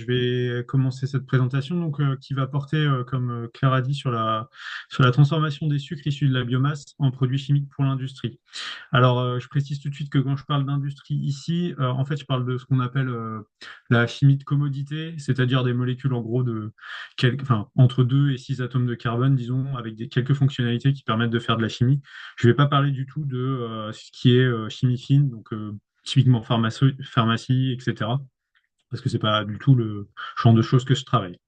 Je vais commencer cette présentation qui va porter, comme Claire a dit, sur la transformation des sucres issus de la biomasse en produits chimiques pour l'industrie. Alors, je précise tout de suite que quand je parle d'industrie ici, en fait, je parle de ce qu'on appelle la chimie de commodité, c'est-à-dire des molécules en gros enfin, entre 2 et 6 atomes de carbone, disons, avec quelques fonctionnalités qui permettent de faire de la chimie. Je ne vais pas parler du tout de ce qui est chimie fine, typiquement pharmacie, etc. Parce que c'est pas du tout le genre de choses que je travaille.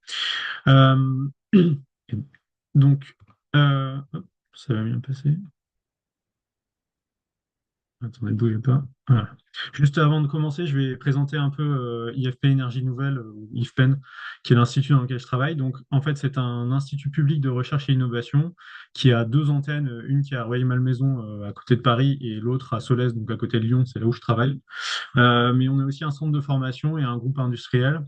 Euh, donc, hop, ça va bien passer. Attendez, ne bougez pas. Voilà. Juste avant de commencer, je vais présenter un peu IFP Énergie Nouvelle, ou IFPEN, qui est l'institut dans lequel je travaille. Donc, en fait, c'est un institut public de recherche et innovation qui a deux antennes, une qui est à Rueil-Malmaison, à côté de Paris, et l'autre à Solèze, donc à côté de Lyon, c'est là où je travaille. Mais on a aussi un centre de formation et un groupe industriel.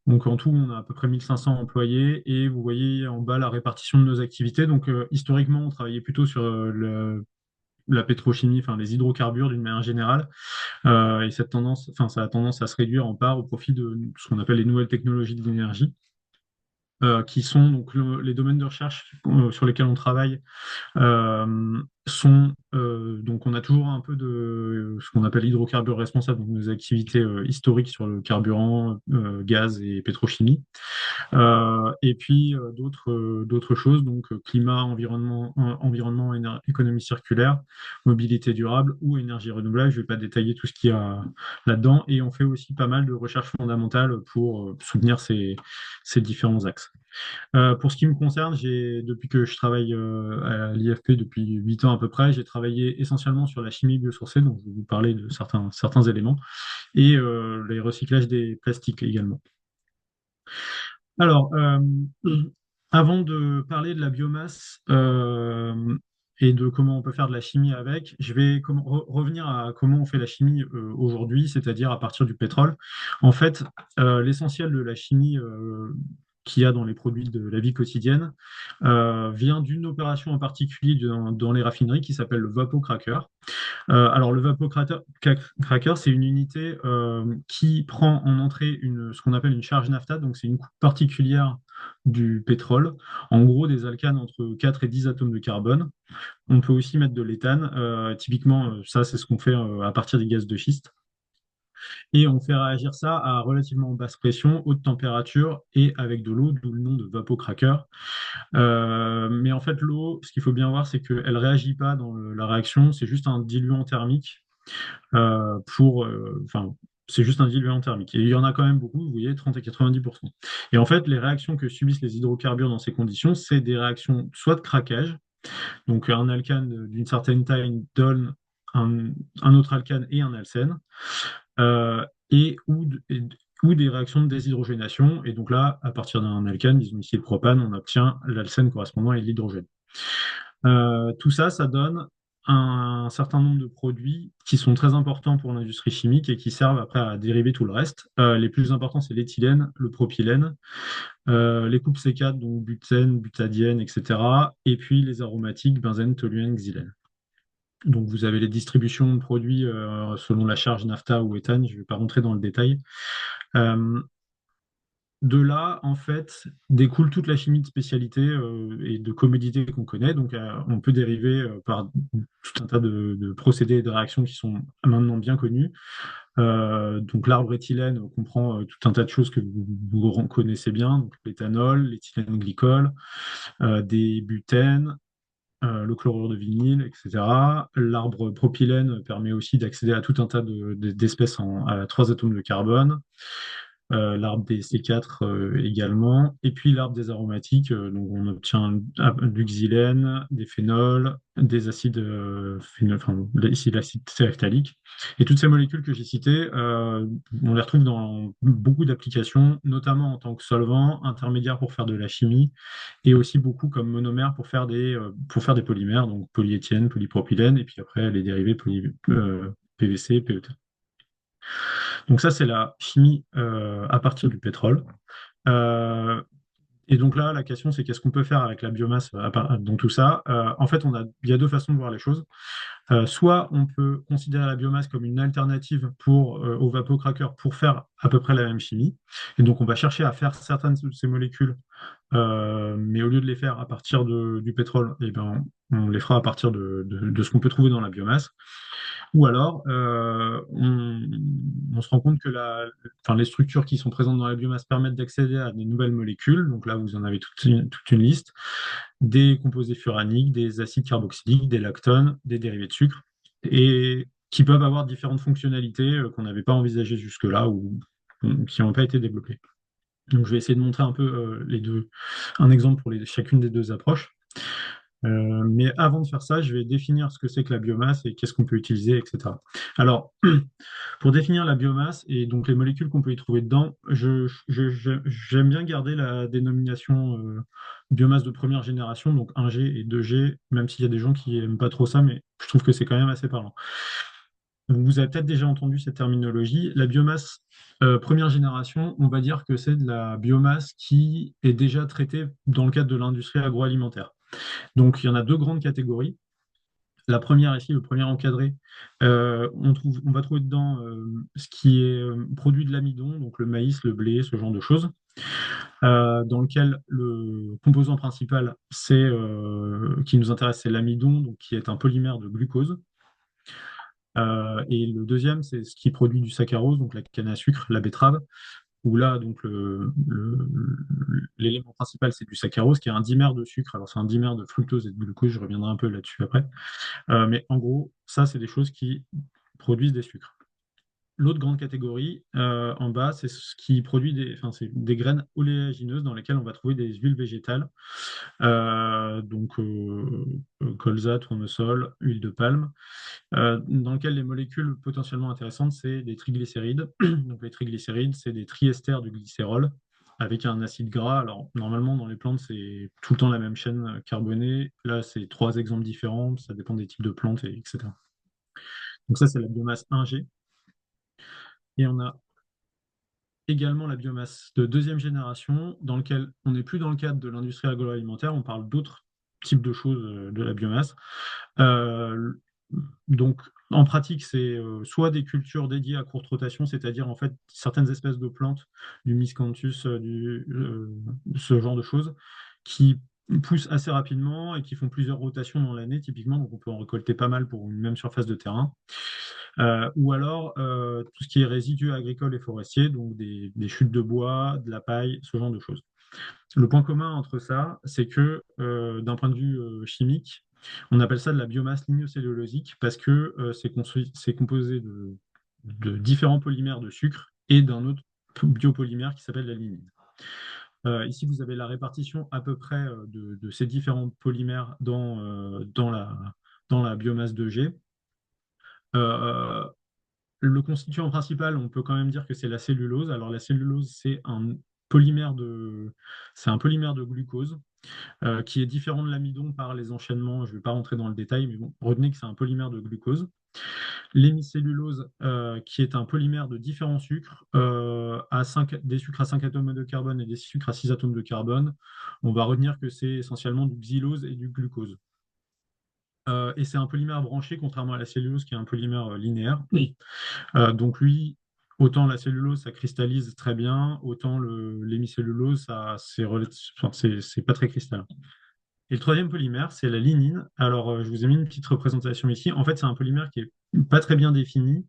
Donc en tout, on a à peu près 1500 employés et vous voyez en bas la répartition de nos activités. Historiquement, on travaillait plutôt sur la pétrochimie, enfin les hydrocarbures d'une manière générale. Et ça a tendance à se réduire en part au profit de ce qu'on appelle les nouvelles technologies de l'énergie, qui sont donc les domaines de recherche sur lesquels on travaille donc on a toujours un peu de ce qu'on appelle hydrocarbures responsables, donc nos activités historiques sur le carburant, gaz et pétrochimie. Et puis d'autres choses, climat, environnement, économie circulaire, mobilité durable ou énergie renouvelable. Je ne vais pas détailler tout ce qu'il y a là-dedans. Et on fait aussi pas mal de recherches fondamentales pour soutenir ces différents axes. Pour ce qui me concerne, depuis que je travaille à l'IFP depuis 8 ans à peu près, j'ai travaillé essentiellement sur la chimie biosourcée, donc je vais vous parler de certains éléments, et les recyclages des plastiques également. Alors, avant de parler de la biomasse et de comment on peut faire de la chimie avec, je vais revenir à comment on fait la chimie aujourd'hui, c'est-à-dire à partir du pétrole. En fait, l'essentiel de la chimie qu'il y a dans les produits de la vie quotidienne vient d'une opération en particulier dans les raffineries qui s'appelle le vapocracker. Alors, le vapocracker, c'est une unité qui prend en entrée ce qu'on appelle une charge naphta, donc c'est une coupe particulière du pétrole, en gros des alcanes entre 4 et 10 atomes de carbone. On peut aussi mettre de l'éthane, typiquement, ça c'est ce qu'on fait à partir des gaz de schiste. Et on fait réagir ça à relativement basse pression, haute température et avec de l'eau, d'où le nom de vapocracker. Mais en fait, l'eau, ce qu'il faut bien voir, c'est qu'elle ne réagit pas dans la réaction, c'est juste un diluant thermique enfin, c'est juste un diluant thermique. Et il y en a quand même beaucoup, vous voyez, 30 à 90%. Et en fait, les réactions que subissent les hydrocarbures dans ces conditions, c'est des réactions soit de craquage, donc un alcane d'une certaine taille donne un, un autre alcane et un alcène, euh, ou des réactions de déshydrogénation. Et donc là, à partir d'un alcane, disons ici le propane, on obtient l'alcène correspondant à l'hydrogène. Tout ça, ça donne un certain nombre de produits qui sont très importants pour l'industrie chimique et qui servent après à dériver tout le reste. Les plus importants, c'est l'éthylène, le propylène, les coupes C4, donc butène, butadiène, etc. Et puis les aromatiques, benzène, toluène, xylène. Donc vous avez les distributions de produits selon la charge naphta ou éthane, je ne vais pas rentrer dans le détail. Euh, de là, en fait, découle toute la chimie de spécialité et de commodité qu'on connaît. On peut dériver par tout un tas de procédés et de réactions qui sont maintenant bien connus. Donc, l'arbre éthylène comprend tout un tas de choses que vous connaissez bien, donc l'éthanol, l'éthylène glycol, des butènes, le chlorure de vinyle, etc. L'arbre propylène permet aussi d'accéder à tout un tas d'espèces à 3 atomes de carbone. L'arbre des C4 également, et puis l'arbre des aromatiques, donc on obtient du xylène, des phénols, des acides enfin, ici l'acide téréphthalique. Et toutes ces molécules que j'ai citées, on les retrouve dans beaucoup d'applications, notamment en tant que solvant, intermédiaire pour faire de la chimie, et aussi beaucoup comme monomère pour faire des polymères, donc polyéthylène, polypropylène, et puis après les dérivés PVC, PET. Donc ça, c'est la chimie à partir du pétrole. Euh, Et donc là, la question, c'est qu'est-ce qu'on peut faire avec la biomasse dans tout ça? En fait, il y a deux façons de voir les choses. Soit on peut considérer la biomasse comme une alternative au vapocracker pour faire à peu près la même chimie. Et donc, on va chercher à faire certaines de ces molécules, mais au lieu de les faire à partir du pétrole, eh ben, on les fera à partir de ce qu'on peut trouver dans la biomasse. Ou alors, on se rend compte que enfin, les structures qui sont présentes dans la biomasse permettent d'accéder à des nouvelles molécules. Donc là, vous en avez toute une liste. Des composés furaniques, des acides carboxyliques, des lactones, des dérivés de sucre, et qui peuvent avoir différentes fonctionnalités qu'on n'avait pas envisagées jusque-là ou qui n'ont pas été développées. Donc, je vais essayer de montrer un peu un exemple pour chacune des deux approches. Mais avant de faire ça, je vais définir ce que c'est que la biomasse et qu'est-ce qu'on peut utiliser, etc. Alors, pour définir la biomasse et donc les molécules qu'on peut y trouver dedans, j'aime bien garder la dénomination biomasse de première génération, donc 1G et 2G, même s'il y a des gens qui n'aiment pas trop ça, mais je trouve que c'est quand même assez parlant. Donc, vous avez peut-être déjà entendu cette terminologie. La biomasse première génération, on va dire que c'est de la biomasse qui est déjà traitée dans le cadre de l'industrie agroalimentaire. Donc, il y en a deux grandes catégories. La première ici, le premier encadré, on va trouver dedans ce qui est produit de l'amidon, donc le maïs, le blé, ce genre de choses, dans lequel le composant principal qui nous intéresse, c'est l'amidon, donc qui est un polymère de glucose. Et le deuxième, c'est ce qui produit du saccharose, donc la canne à sucre, la betterave, où là, donc l'élément principal, c'est du saccharose, qui est un dimère de sucre. Alors, c'est un dimère de fructose et de glucose, je reviendrai un peu là-dessus après. Mais en gros, ça, c'est des choses qui produisent des sucres. L'autre grande catégorie, en bas, c'est ce qui produit enfin, c'est des graines oléagineuses dans lesquelles on va trouver des huiles végétales, donc colza, tournesol, huile de palme, dans lesquelles les molécules potentiellement intéressantes, c'est des triglycérides. Donc les triglycérides, c'est des triesters du glycérol avec un acide gras. Alors normalement, dans les plantes, c'est tout le temps la même chaîne carbonée. Là, c'est trois exemples différents, ça dépend des types de plantes, etc. Donc ça, c'est la biomasse 1G. Et on a également la biomasse de deuxième génération, dans lequel on n'est plus dans le cadre de l'industrie agroalimentaire, on parle d'autres types de choses de la biomasse. Euh, donc, en pratique, c'est soit des cultures dédiées à courte rotation, c'est-à-dire en fait certaines espèces de plantes, du miscanthus, ce genre de choses, qui poussent assez rapidement et qui font plusieurs rotations dans l'année, typiquement, donc on peut en récolter pas mal pour une même surface de terrain. Ou alors tout ce qui est résidus agricoles et forestiers, donc des chutes de bois, de la paille, ce genre de choses. Le point commun entre ça, c'est que d'un point de vue chimique, on appelle ça de la biomasse lignocellulosique parce que c'est composé de différents polymères de sucre et d'un autre biopolymère qui s'appelle la lignine. Ici, vous avez la répartition à peu près de ces différents polymères dans la biomasse de G. Euh, Le constituant principal, on peut quand même dire que c'est la cellulose. Alors la cellulose, c'est un polymère de glucose qui est différent de l'amidon par les enchaînements. Je ne vais pas rentrer dans le détail, mais bon, retenez que c'est un polymère de glucose. L'hémicellulose, qui est un polymère de différents sucres, des sucres à 5 atomes de carbone et des sucres à 6 atomes de carbone. On va retenir que c'est essentiellement du xylose et du glucose. Et c'est un polymère branché, contrairement à la cellulose qui est un polymère linéaire. Oui. Donc lui, autant la cellulose, ça cristallise très bien, autant l'hémicellulose, enfin, c'est pas très cristallin. Et le troisième polymère, c'est la lignine. Alors, je vous ai mis une petite représentation ici. En fait, c'est un polymère qui est pas très bien défini,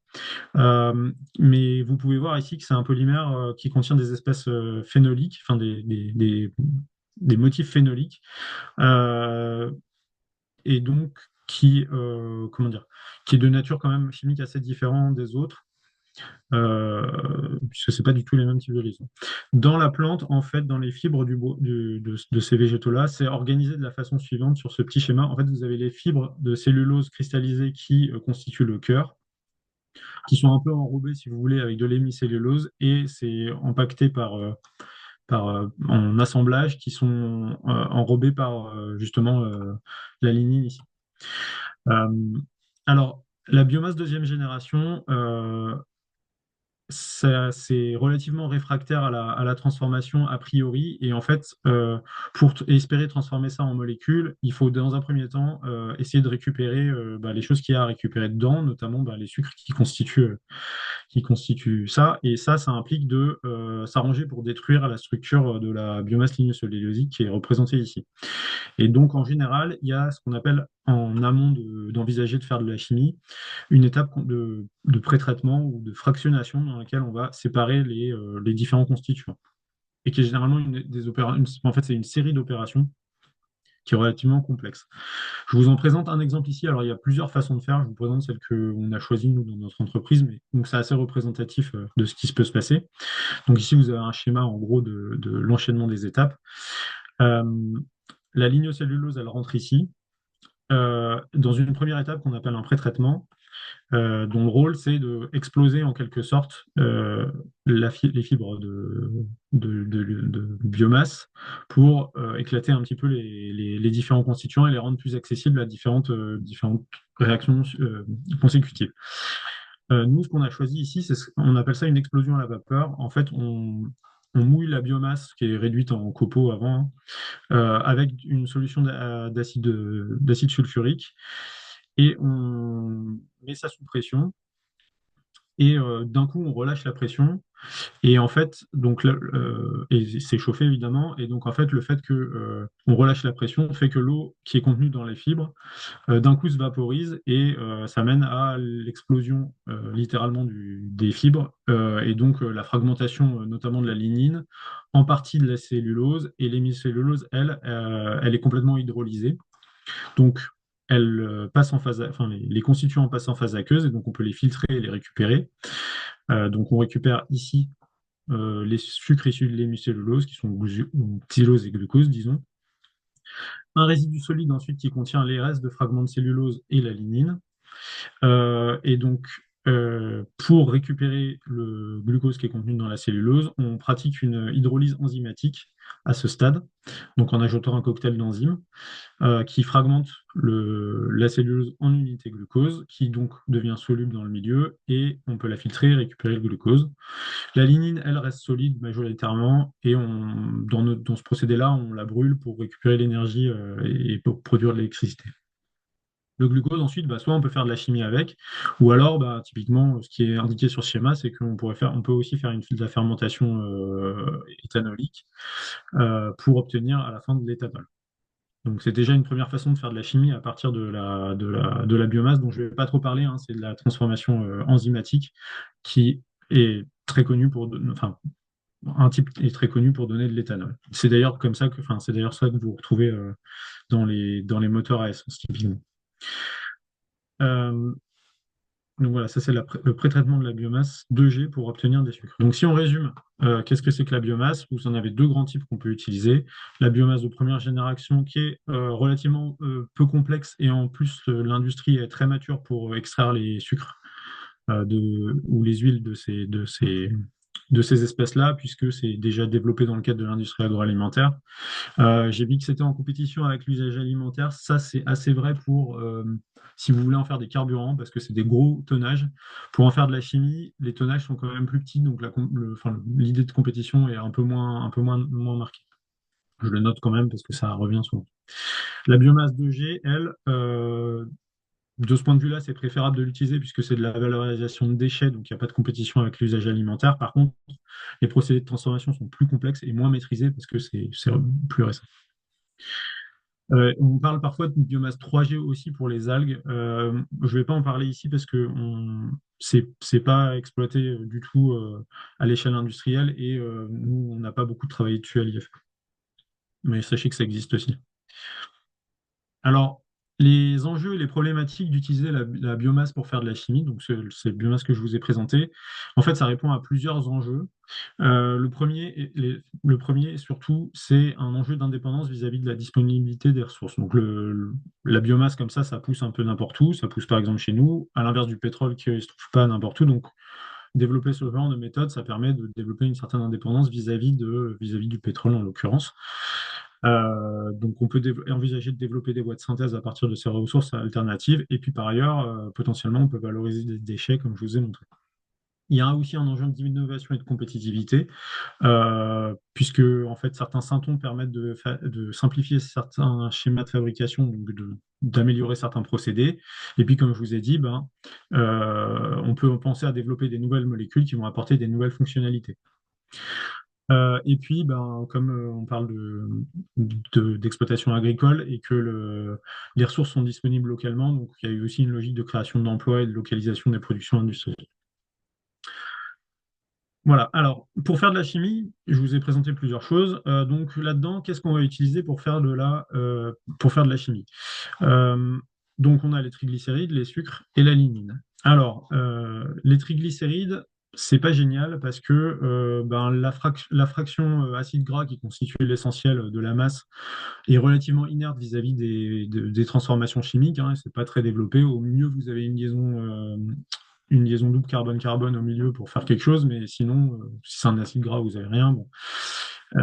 mais vous pouvez voir ici que c'est un polymère qui contient des espèces phénoliques, enfin des motifs phénoliques, euh, et donc comment dire, qui est de nature quand même chimique assez différente des autres puisque c'est pas du tout les mêmes types de lésions. Dans la plante, en fait, dans les fibres de ces végétaux-là, c'est organisé de la façon suivante sur ce petit schéma. En fait, vous avez les fibres de cellulose cristallisée qui constituent le cœur, qui sont un peu enrobées, si vous voulez, avec de l'hémicellulose, et c'est empaqueté en assemblage qui sont enrobés par justement la lignine ici. Euh, alors, la biomasse deuxième génération, c'est relativement réfractaire à la transformation a priori. Et en fait, pour espérer transformer ça en molécules, il faut dans un premier temps essayer de récupérer les choses qu'il y a à récupérer dedans, notamment les sucres qui constituent ça. Et ça implique de s'arranger pour détruire la structure de la biomasse lignocellulosique qui est représentée ici. Et donc, en général, il y a ce qu'on appelle en amont d'envisager de faire de la chimie, une étape de pré-traitement ou de fractionnation dans laquelle on va séparer les différents constituants. Et qui est généralement en fait, c'est une série d'opérations qui est relativement complexe. Je vous en présente un exemple ici. Alors, il y a plusieurs façons de faire. Je vous présente celle qu'on a choisie, nous, dans notre entreprise, mais donc c'est assez représentatif de ce qui se peut se passer. Donc, ici, vous avez un schéma, en gros, de l'enchaînement des étapes. Euh, la lignocellulose, elle rentre ici. Dans une première étape qu'on appelle un pré-traitement, dont le rôle c'est de exploser en quelque sorte les fibres de biomasse pour éclater un petit peu les différents constituants et les rendre plus accessibles à différentes réactions consécutives. Nous, ce qu'on a choisi ici, on appelle ça une explosion à la vapeur. En fait, on mouille la biomasse qui est réduite en copeaux avant, hein, avec une solution d'acide sulfurique et on met ça sous pression et d'un coup on relâche la pression et en fait donc là, et c'est chauffé évidemment et donc en fait le fait que on relâche la pression fait que l'eau qui est contenue dans les fibres d'un coup se vaporise et ça mène à l'explosion littéralement des fibres et donc la fragmentation notamment de la lignine, en partie de la cellulose et l'hémicellulose elle est complètement hydrolysée. Donc elle passe en enfin les constituants passent en phase aqueuse et donc on peut les filtrer et les récupérer. Donc on récupère ici les sucres issus de l'hémicellulose qui sont xylose et glucose, disons. Un résidu solide ensuite qui contient les restes de fragments de cellulose et la lignine. Et donc, pour récupérer le glucose qui est contenu dans la cellulose, on pratique une hydrolyse enzymatique à ce stade, donc en ajoutant un cocktail d'enzymes qui fragmente la cellulose en unité glucose, qui donc devient soluble dans le milieu, et on peut la filtrer et récupérer le glucose. La lignine, elle, reste solide majoritairement, et dans ce procédé-là, on la brûle pour récupérer l'énergie et pour produire de l'électricité. Le glucose, ensuite, soit on peut faire de la chimie avec, ou alors, typiquement, ce qui est indiqué sur ce schéma, c'est on peut aussi faire de la fermentation éthanolique pour obtenir à la fin de l'éthanol. Donc c'est déjà une première façon de faire de la chimie à partir de la biomasse dont je ne vais pas trop parler, hein, c'est de la transformation enzymatique qui est très connue enfin, un type est très connu pour donner de l'éthanol. C'est d'ailleurs comme ça enfin, c'est d'ailleurs ça que vous retrouvez dans les moteurs à essence typiquement. Euh, donc voilà, ça c'est le pré-traitement de la biomasse 2G pour obtenir des sucres. Donc si on résume, qu'est-ce que c'est que la biomasse? Vous en avez deux grands types qu'on peut utiliser. La biomasse de première génération qui est relativement peu complexe et en plus l'industrie est très mature pour extraire les sucres ou les huiles de ces espèces-là, puisque c'est déjà développé dans le cadre de l'industrie agroalimentaire. J'ai vu que c'était en compétition avec l'usage alimentaire. Ça, c'est assez vrai pour si vous voulez en faire des carburants, parce que c'est des gros tonnages. Pour en faire de la chimie, les tonnages sont quand même plus petits, donc l'idée de compétition est moins marquée. Je le note quand même parce que ça revient souvent. La biomasse 2G, elle, de ce point de vue-là, c'est préférable de l'utiliser puisque c'est de la valorisation de déchets, donc il n'y a pas de compétition avec l'usage alimentaire. Par contre, les procédés de transformation sont plus complexes et moins maîtrisés parce que c'est plus récent. On parle parfois de biomasse 3G aussi pour les algues. Je ne vais pas en parler ici parce que c'est pas exploité du tout à l'échelle industrielle et nous, on n'a pas beaucoup de travail dessus à l'IFE. Mais sachez que ça existe aussi. Alors, les enjeux et les problématiques d'utiliser la biomasse pour faire de la chimie, donc cette biomasse que je vous ai présentée, en fait, ça répond à plusieurs enjeux. Le premier, surtout, c'est un enjeu d'indépendance vis-à-vis de la disponibilité des ressources. Donc, la biomasse, comme ça pousse un peu n'importe où. Ça pousse par exemple chez nous, à l'inverse du pétrole qui ne se trouve pas n'importe où. Donc, développer ce genre de méthode, ça permet de développer une certaine indépendance vis-à-vis du pétrole en l'occurrence. Donc on peut envisager de développer des voies de synthèse à partir de ces ressources alternatives. Et puis par ailleurs, potentiellement, on peut valoriser des déchets comme je vous ai montré. Il y a aussi un enjeu d'innovation et de compétitivité, puisque en fait, certains syntons permettent de simplifier certains schémas de fabrication, donc d'améliorer certains procédés. Et puis, comme je vous ai dit, ben, on peut penser à développer des nouvelles molécules qui vont apporter des nouvelles fonctionnalités. Et puis, ben, comme on parle d'exploitation agricole et que les ressources sont disponibles localement, donc il y a eu aussi une logique de création d'emplois et de localisation des productions industrielles. Voilà. Alors, pour faire de la chimie, je vous ai présenté plusieurs choses. Donc là-dedans, qu'est-ce qu'on va utiliser pour faire de la chimie? Euh, donc, on a les triglycérides, les sucres et la lignine. Alors, les triglycérides, c'est pas génial parce que ben, la fraction acide gras qui constitue l'essentiel de la masse est relativement inerte vis-à-vis des transformations chimiques. Hein, c'est pas très développé. Au mieux, vous avez une liaison double carbone-carbone au milieu pour faire quelque chose, mais sinon, si c'est un acide gras, vous avez rien. Bon.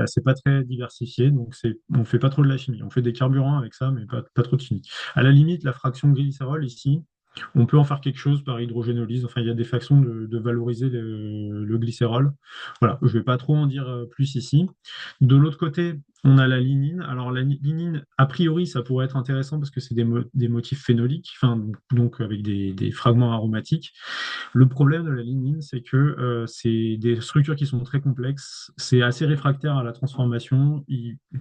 C'est pas très diversifié, donc on fait pas trop de la chimie. On fait des carburants avec ça, mais pas trop de chimie. À la limite, la fraction glycérol ici, on peut en faire quelque chose par hydrogénolyse. Enfin, il y a des façons de valoriser le glycérol. Voilà, je vais pas trop en dire plus ici. De l'autre côté, on a la lignine. Alors la lignine, a priori, ça pourrait être intéressant parce que c'est des motifs phénoliques, enfin, donc avec des fragments aromatiques. Le problème de la lignine, c'est que c'est des structures qui sont très complexes, c'est assez réfractaire à la transformation.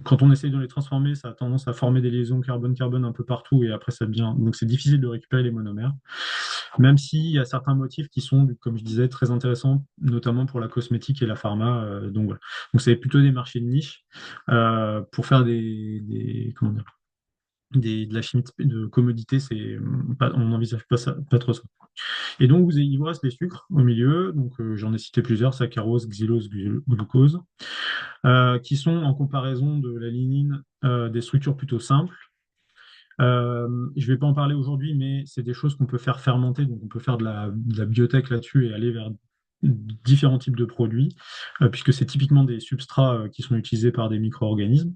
Quand on essaye de les transformer, ça a tendance à former des liaisons carbone-carbone un peu partout et après ça devient. Donc c'est difficile de récupérer les monomères, même s'il y a certains motifs qui sont, comme je disais, très intéressants, notamment pour la cosmétique et la pharma. Donc voilà. Donc c'est plutôt des marchés de niche pour faire comment dire, de la chimie de commodité, on n'envisage pas trop ça. Et donc, il vous reste les sucres au milieu. Donc, j'en ai cité plusieurs, saccharose, xylose, glucose, qui sont en comparaison de la lignine des structures plutôt simples. Je ne vais pas en parler aujourd'hui, mais c'est des choses qu'on peut faire fermenter. Donc, on peut faire de la biotech là-dessus et aller vers différents types de produits, puisque c'est typiquement des substrats qui sont utilisés par des micro-organismes.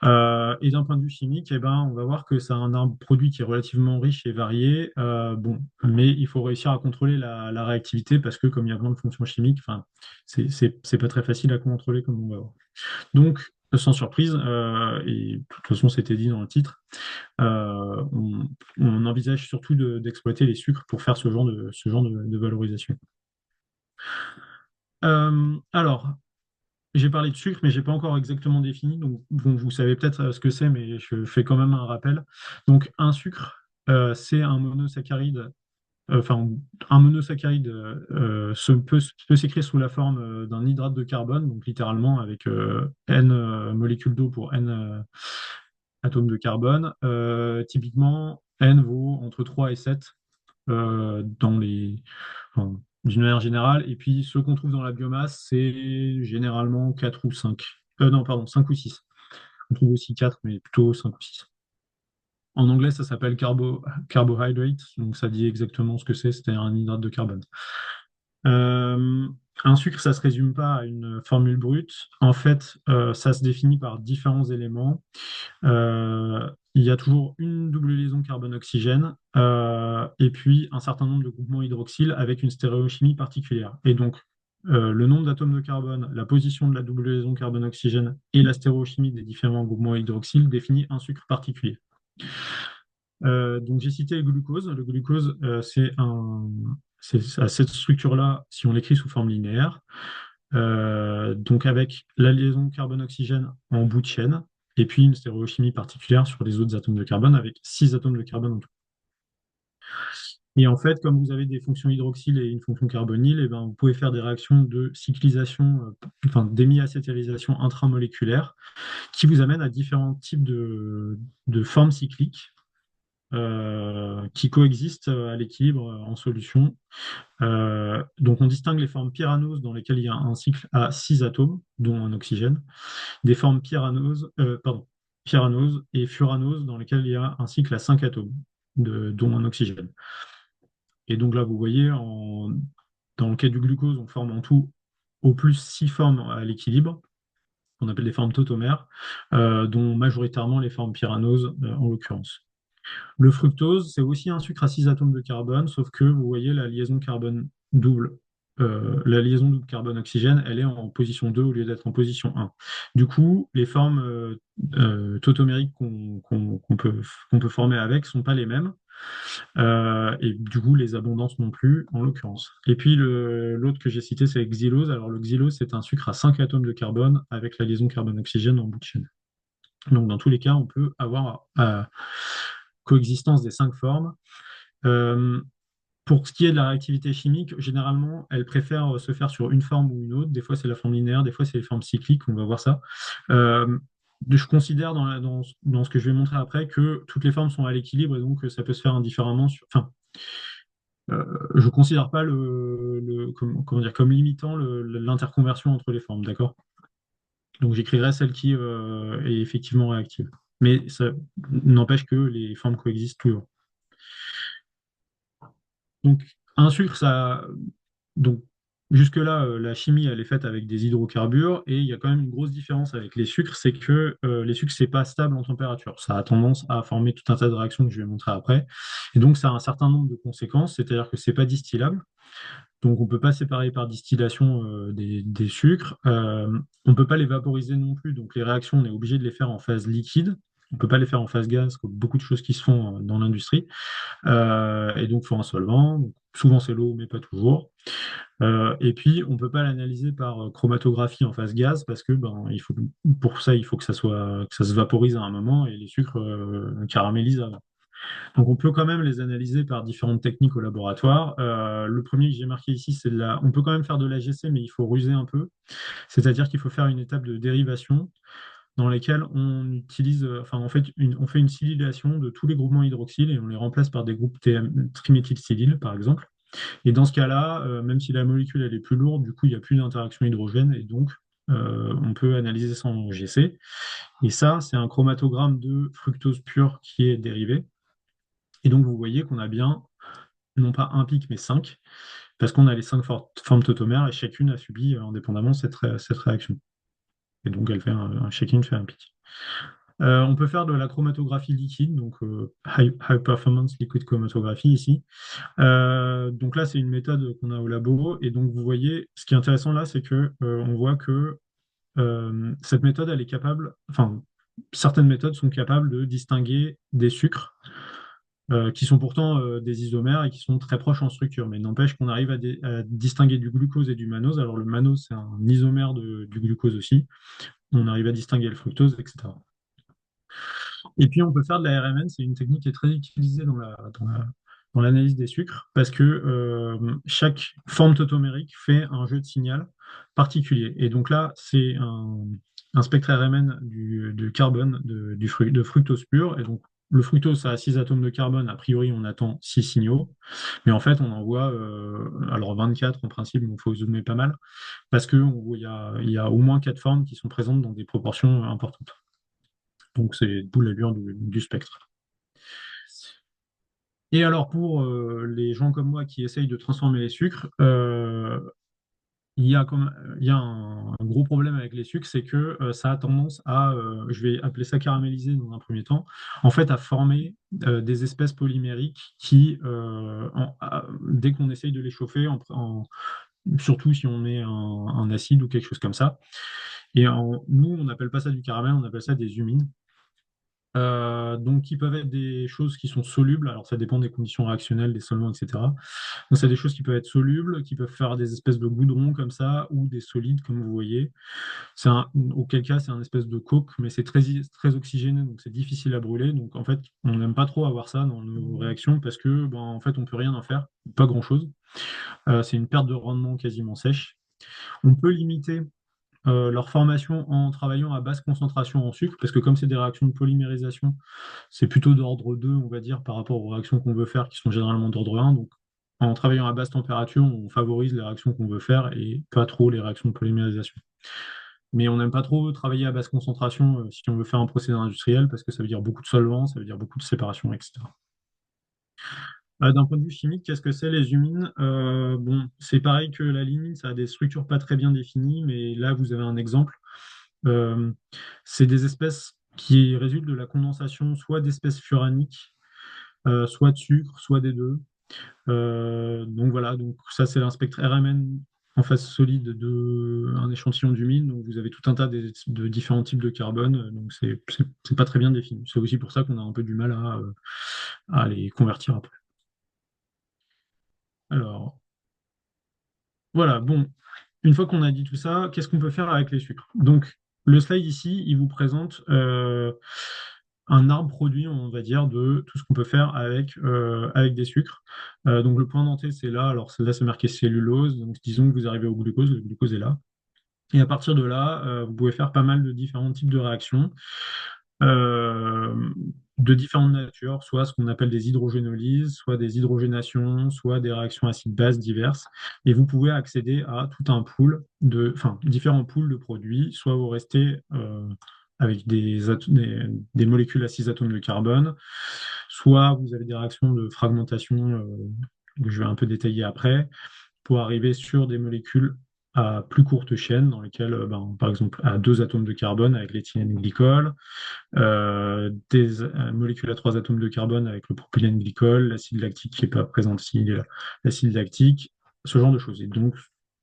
Et d'un point de vue chimique, eh ben, on va voir que c'est un produit qui est relativement riche et varié. Bon, mais il faut réussir à contrôler la réactivité parce que comme il y a plein de fonctions chimiques, enfin, c'est pas très facile à contrôler comme on va voir. Donc, sans surprise, et de toute façon c'était dit dans le titre, on envisage surtout d'exploiter les sucres pour faire ce genre de valorisation. Alors, j'ai parlé de sucre, mais j'ai pas encore exactement défini. Donc, bon, vous savez peut-être ce que c'est, mais je fais quand même un rappel. Donc, un sucre, c'est un monosaccharide. Enfin, un monosaccharide peut s'écrire sous la forme d'un hydrate de carbone, donc littéralement avec N molécules d'eau pour N atomes de carbone. Typiquement, N vaut entre 3 et 7 enfin, d'une manière générale. Et puis, ceux qu'on trouve dans la biomasse, c'est généralement 4 ou 5. Non, pardon, 5 ou 6. On trouve aussi 4, mais plutôt 5 ou 6. En anglais, ça s'appelle carbohydrate, donc ça dit exactement ce que c'est un hydrate de carbone. Euh, un sucre, ça ne se résume pas à une formule brute. En fait, ça se définit par différents éléments. Il y a toujours une double liaison carbone-oxygène et puis un certain nombre de groupements hydroxyles avec une stéréochimie particulière. Et donc, le nombre d'atomes de carbone, la position de la double liaison carbone-oxygène et la stéréochimie des différents groupements hydroxyles définit un sucre particulier. Donc, j'ai cité le glucose. Le glucose, c'est à cette structure-là, si on l'écrit sous forme linéaire, donc avec la liaison carbone-oxygène en bout de chaîne, et puis une stéréochimie particulière sur les autres atomes de carbone avec 6 atomes de carbone en tout. Et en fait, comme vous avez des fonctions hydroxyle et une fonction carbonyle, et ben, vous pouvez faire des réactions de cyclisation, enfin d'hémiacétylisation intramoléculaire, qui vous amènent à différents types de formes cycliques qui coexistent à l'équilibre en solution. Donc on distingue les formes pyranoses dans lesquelles il y a un cycle à 6 atomes, dont un oxygène, des formes pyranoses et furanoses dans lesquelles il y a un cycle à 5 atomes, dont un oxygène. Et donc là, vous voyez, dans le cas du glucose, on forme en tout au plus 6 formes à l'équilibre, qu'on appelle des formes tautomères, dont majoritairement les formes pyranoses en l'occurrence. Le fructose, c'est aussi un sucre à 6 atomes de carbone, sauf que vous voyez la liaison carbone double la liaison double carbone-oxygène, elle est en position 2 au lieu d'être en position 1. Du coup, les formes tautomériques qu'on peut former avec sont pas les mêmes. Et du coup, les abondances non plus, en l'occurrence. Et puis, l'autre que j'ai cité, c'est xylose. Alors, le xylose, c'est un sucre à 5 atomes de carbone avec la liaison carbone-oxygène en bout de chaîne. Donc, dans tous les cas, on peut avoir coexistence des 5 formes. Euh, pour ce qui est de la réactivité chimique, généralement, elle préfère se faire sur une forme ou une autre. Des fois, c'est la forme linéaire, des fois, c'est les formes cycliques. On va voir ça. Euh, je considère dans ce que je vais montrer après que toutes les formes sont à l'équilibre et donc ça peut se faire indifféremment. Enfin, je ne considère pas comment dire, comme limitant l'interconversion entre les formes, d'accord? Donc j'écrirai celle qui est effectivement réactive. Mais ça n'empêche que les formes coexistent toujours. Donc un sucre, ça. Donc jusque-là, la chimie, elle est faite avec des hydrocarbures, et il y a quand même une grosse différence avec les sucres, c'est que les sucres, c'est pas stable en température. Ça a tendance à former tout un tas de réactions que je vais montrer après. Et donc ça a un certain nombre de conséquences, c'est-à-dire que c'est pas distillable. Donc, on ne peut pas séparer par distillation des sucres. On ne peut pas les vaporiser non plus. Donc, les réactions, on est obligé de les faire en phase liquide. On ne peut pas les faire en phase gaz, comme beaucoup de choses qui se font dans l'industrie. Et donc, il faut un solvant. Donc, souvent, c'est l'eau, mais pas toujours. Et puis, on ne peut pas l'analyser par chromatographie en phase gaz parce que pour ça, il faut que ça se vaporise à un moment et les sucres caramélisent avant. Donc, on peut quand même les analyser par différentes techniques au laboratoire. Le premier que j'ai marqué ici, c'est on peut quand même faire de l'AGC, mais il faut ruser un peu. C'est-à-dire qu'il faut faire une étape de dérivation dans laquelle on utilise, enfin, en fait, on fait une silylation de tous les groupements hydroxyles et on les remplace par des groupes triméthylsilyl, par exemple. Et dans ce cas-là, même si la molécule elle est plus lourde, du coup, il n'y a plus d'interaction hydrogène et donc on peut analyser sans GC. Et ça, c'est un chromatogramme de fructose pure qui est dérivé. Et donc, vous voyez qu'on a bien non pas un pic, mais cinq, parce qu'on a les cinq formes tautomères et chacune a subi indépendamment cette réaction. Et donc, chacune fait un pic. On peut faire de la chromatographie liquide, donc high performance liquid chromatography ici. Donc là, c'est une méthode qu'on a au labo. Et donc, vous voyez, ce qui est intéressant là, c'est que on voit que cette méthode, elle est capable, enfin, certaines méthodes sont capables de distinguer des sucres qui sont pourtant des isomères et qui sont très proches en structure. Mais n'empêche qu'on arrive à distinguer du glucose et du mannose. Alors le mannose, c'est un isomère du glucose aussi. On arrive à distinguer le fructose, etc. Et puis on peut faire de la RMN, c'est une technique qui est très utilisée dans l'analyse des sucres, parce que chaque forme tautomérique fait un jeu de signal particulier. Et donc là, c'est un spectre RMN du carbone de fructose pur. Et donc le fructose, ça a 6 atomes de carbone. A priori, on attend 6 signaux. Mais en fait, on en voit alors 24 en principe, il faut zoomer pas mal, parce qu'il y a au moins 4 formes qui sont présentes dans des proportions importantes. Donc c'est d'où l'allure du spectre. Et alors pour les gens comme moi qui essayent de transformer les sucres, il y a un gros problème avec les sucres, c'est que ça a tendance à, je vais appeler ça caraméliser dans un premier temps, en fait à former des espèces polymériques qui, dès qu'on essaye de les chauffer, surtout si on met un acide ou quelque chose comme ça, nous on n'appelle pas ça du caramel, on appelle ça des humines. Donc, qui peuvent être des choses qui sont solubles. Alors, ça dépend des conditions réactionnelles, des solvants, etc. Donc, c'est des choses qui peuvent être solubles, qui peuvent faire des espèces de goudrons comme ça, ou des solides, comme vous voyez. Auquel cas, c'est un espèce de coke, mais c'est très oxygéné, donc c'est difficile à brûler. Donc, en fait, on n'aime pas trop avoir ça dans nos réactions parce que, ben, en fait, on peut rien en faire, pas grand-chose. C'est une perte de rendement quasiment sèche. On peut limiter leur formation en travaillant à basse concentration en sucre, parce que comme c'est des réactions de polymérisation, c'est plutôt d'ordre 2, on va dire, par rapport aux réactions qu'on veut faire, qui sont généralement d'ordre 1. Donc, en travaillant à basse température, on favorise les réactions qu'on veut faire et pas trop les réactions de polymérisation. Mais on n'aime pas trop travailler à basse concentration si on veut faire un procédé industriel, parce que ça veut dire beaucoup de solvants, ça veut dire beaucoup de séparation, etc. D'un point de vue chimique, qu'est-ce que c'est les humines? Bon, c'est pareil que la lignine, ça a des structures pas très bien définies, mais là, vous avez un exemple. Euh, c'est des espèces qui résultent de la condensation soit d'espèces furaniques, soit de sucre, soit des deux. Donc voilà, donc ça c'est un spectre RMN en phase solide de un échantillon du mine. Donc vous avez tout un tas de différents types de carbone. Donc c'est pas très bien défini. C'est aussi pour ça qu'on a un peu du mal à les convertir après. Alors voilà, bon, une fois qu'on a dit tout ça, qu'est-ce qu'on peut faire avec les sucres? Donc le slide ici, il vous présente un arbre produit, on va dire, de tout ce qu'on peut faire avec des sucres. Donc le point d'entrée, c'est là. Alors là, c'est marqué cellulose. Donc disons que vous arrivez au glucose, le glucose est là. Et à partir de là, vous pouvez faire pas mal de différents types de réactions, euh, de différentes natures, soit ce qu'on appelle des hydrogénolyses, soit des hydrogénations, soit des réactions acide-base diverses. Et vous pouvez accéder à tout un pool enfin, différents pools de produits, soit vous restez avec des molécules à 6 atomes de carbone, soit vous avez des réactions de fragmentation que je vais un peu détailler après, pour arriver sur des molécules à plus courte chaîne, dans lesquelles, par exemple, à 2 atomes de carbone avec l'éthylène glycol, des molécules à 3 atomes de carbone avec le propylène glycol, l'acide lactique qui n'est pas présent ici, il est là, l'acide lactique, ce genre de choses. Et donc,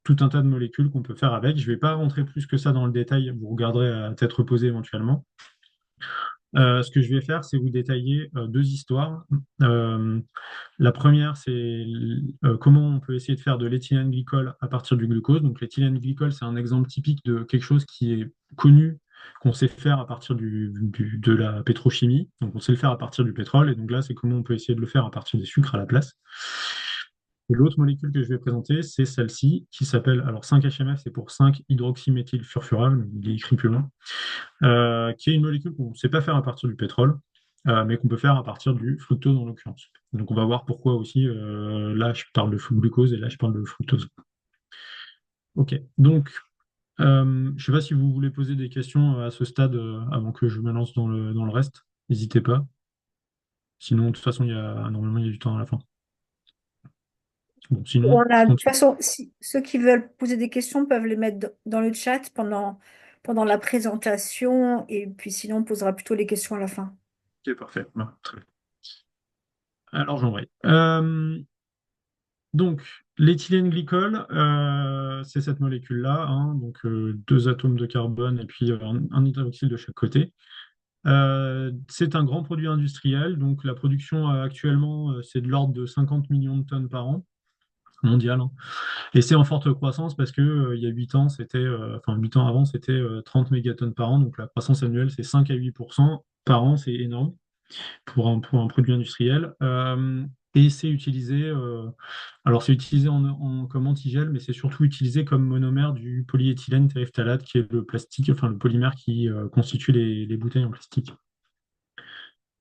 tout un tas de molécules qu'on peut faire avec. Je ne vais pas rentrer plus que ça dans le détail, vous regarderez à tête reposée éventuellement. Ce que je vais faire, c'est vous détailler deux histoires. Euh, la première, c'est comment on peut essayer de faire de l'éthylène glycol à partir du glucose. Donc l'éthylène glycol, c'est un exemple typique de quelque chose qui est connu, qu'on sait faire à partir de la pétrochimie. Donc on sait le faire à partir du pétrole. Et donc là, c'est comment on peut essayer de le faire à partir des sucres à la place. Et l'autre molécule que je vais présenter, c'est celle-ci, qui s'appelle, alors 5-HMF, c'est pour 5-hydroxyméthylfurfural, il est écrit plus loin, qui est une molécule qu'on ne sait pas faire à partir du pétrole, mais qu'on peut faire à partir du fructose en l'occurrence. Donc on va voir pourquoi aussi, là je parle de glucose et là je parle de fructose. Ok, donc je ne sais pas si vous voulez poser des questions à ce stade avant que je me lance dans le reste, n'hésitez pas. Sinon, de toute façon, normalement il y a du temps à la fin. Bon, sinon, On je a, de toute continue. façon, ceux qui veulent poser des questions peuvent les mettre dans le chat pendant la présentation et puis sinon on posera plutôt les questions à la fin. Ok, parfait. Bon, très bien. Alors j'envoie. Donc, l'éthylène glycol, c'est cette molécule-là, hein, donc 2 atomes de carbone et puis un hydroxyle de chaque côté. C'est un grand produit industriel, donc la production actuellement, c'est de l'ordre de 50 millions de tonnes par an, mondial, hein. Et c'est en forte croissance parce que il y a 8 ans, enfin 8 ans avant, c'était 30 mégatonnes par an, donc la croissance annuelle, c'est 5 à 8% par an, c'est énorme pour un produit industriel. Et c'est utilisé, alors c'est utilisé comme antigel, mais c'est surtout utilisé comme monomère du polyéthylène terephthalate, qui est le plastique, enfin le polymère qui constitue les bouteilles en plastique.